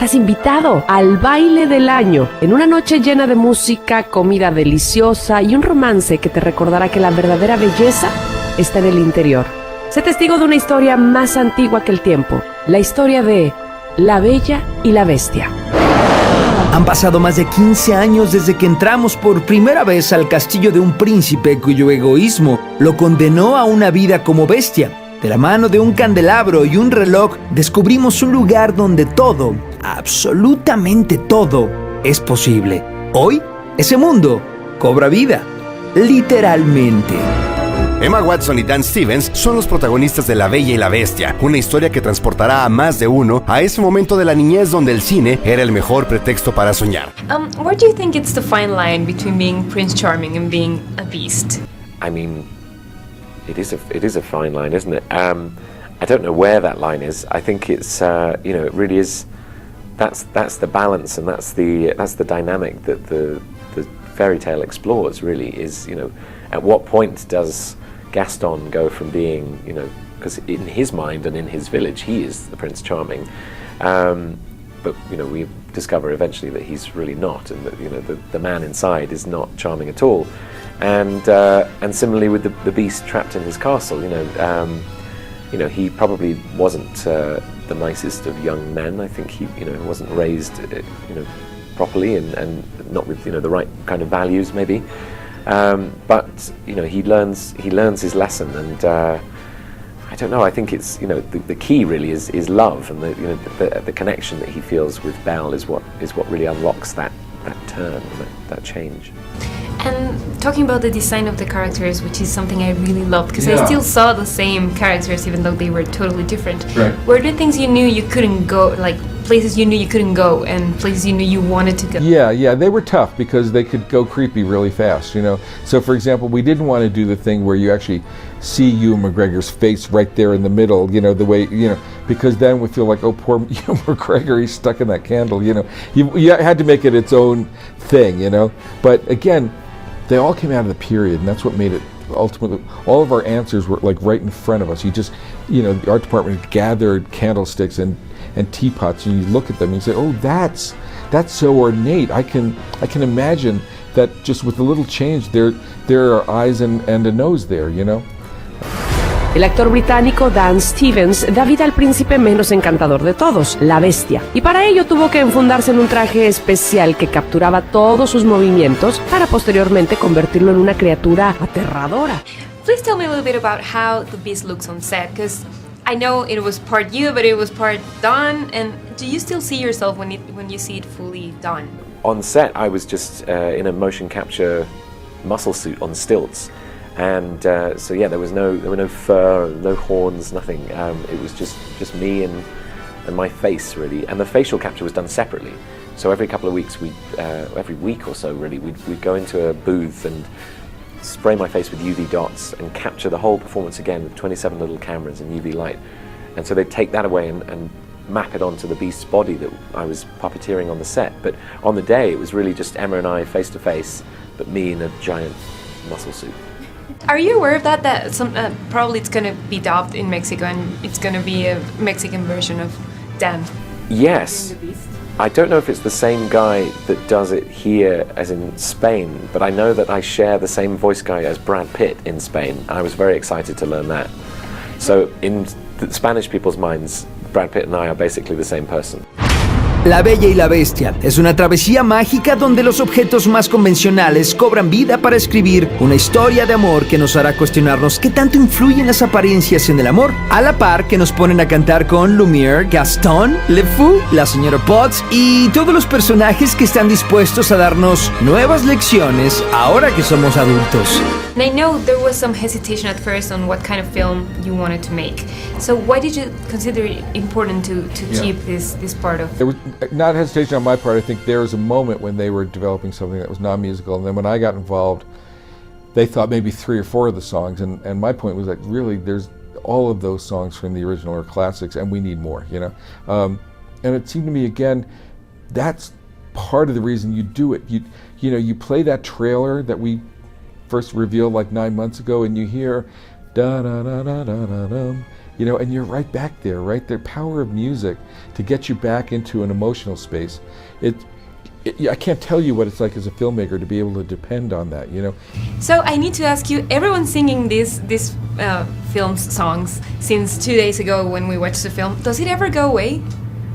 estás invitado al baile del año, en una noche llena de música, comida deliciosa y un romance que te recordará que la verdadera belleza está en el interior. Sé testigo de una historia más antigua que el tiempo, la historia de La Bella y la Bestia. Han pasado más de 15 años desde que entramos por primera vez al castillo de un príncipe cuyo egoísmo lo condenó a una vida como bestia. De la mano de un candelabro y un reloj, descubrimos un lugar donde todo, absolutamente todo, es posible. Hoy, ese mundo cobra vida, literalmente. Emma Watson y Dan Stevens son los protagonistas de La Bella y la Bestia, una historia que transportará a más de uno a ese momento de la niñez donde el cine era el mejor pretexto para soñar. Where do you think it's the fine line between being Prince Charming and being a beast? I mean, it is a fine line, isn't it? I don't know where that line is. I think it's it really is. That's the balance, and that's the dynamic that the fairy tale explores. Really, is at what point does Gaston go from being, because in his mind and in his village he is the Prince Charming, but we discover eventually that he's really not, and that the man inside is not charming at all, and similarly with the beast trapped in his castle, he probably wasn't the nicest of young men. I think he wasn't raised properly and not with the right kind of values maybe. But he learns his lesson, and I don't know. I think it's the key really is love, and the connection that he feels with Belle is what really unlocks that turn, that change. And talking about the design of the characters, which is something I really loved, because I still saw the same characters even though they were totally different. Right. Were there things you knew you couldn't go, like places you knew you couldn't go and places you knew you wanted to go? Yeah, they were tough because they could go creepy really fast, So for example, we didn't want to do the thing where you actually see Ewan McGregor's face right there in the middle, the way, because then we feel like, oh, poor Ewan McGregor, he's stuck in that candle, You had to make it its own thing, But again, they all came out of the period, and that's what made it ultimately. All of our answers were like right in front of us. You just, the art department gathered candlesticks and teapots, and you look at them and you say, oh, that's so ornate. I can imagine that just with a little change, there are eyes and a nose there, El actor británico Dan Stevens da vida al príncipe menos encantador de todos, la Bestia, y para ello tuvo que enfundarse en un traje especial que capturaba todos sus movimientos para posteriormente convertirlo en una criatura aterradora. Please tell me a little bit about how the beast looks on set, because I know it was part you, but it was part done, and do you still see yourself when you see it fully done? On set, I was just in a motion capture muscle suit on stilts. And so there were no fur, no horns, nothing. It was just me and my face really, and the facial capture was done separately. So every couple of weeks, every week or so really, we'd go into a booth and spray my face with UV dots and capture the whole performance again with 27 little cameras and UV light. And so they'd take that away and map it onto the beast's body that I was puppeteering on the set. But on the day, it was really just Emma and I face to face, but me in a giant muscle suit. Are you aware of that probably it's going to be dubbed in Mexico and it's going to be a Mexican version of Dan? Yes. I don't know if it's the same guy that does it here as in Spain, but I know that I share the same voice guy as Brad Pitt in Spain. I was very excited to learn that. So in the Spanish people's minds, Brad Pitt and I are basically the same person. La Bella y la Bestia es una travesía mágica donde los objetos más convencionales cobran vida para escribir una historia de amor que nos hará cuestionarnos qué tanto influyen las apariencias en el amor, a la par que nos ponen a cantar con Lumière, Gaston, Le Fou, la señora Potts y todos los personajes que están dispuestos a darnos nuevas lecciones ahora que somos adultos. And I know there was some hesitation at first on what kind of film you wanted to make. So why did you consider it important to keep this part of? There was not hesitation on my part. I think there was a moment when they were developing something that was non-musical, and then when I got involved, they thought maybe 3 or 4 of the songs, and my point was that really there's all of those songs from the original are classics, and we need more, And it seemed to me again, that's part of the reason you do it. You play that trailer that we first revealed like 9 months ago, and you hear da da da da da da dum, you know, and you're right back there, right? The power of music to get you back into an emotional space. I can't tell you what it's like as a filmmaker to be able to depend on that, you know. So I need to ask you, everyone's singing these film's songs since 2 days ago when we watched the film. Does it ever go away?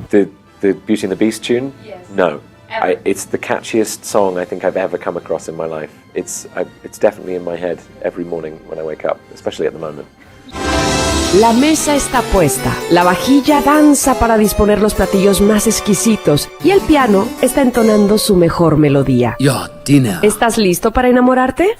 The Beauty and the Beast tune? Yes. No. Ever? It's the catchiest song I think I've ever come across in my life. It's definitely in my head every morning when I wake up, especially at the moment. La mesa está puesta, la vajilla danza para disponer los platillos más exquisitos y el piano está entonando su mejor melodía. Your dinner. ¿Estás listo para enamorarte?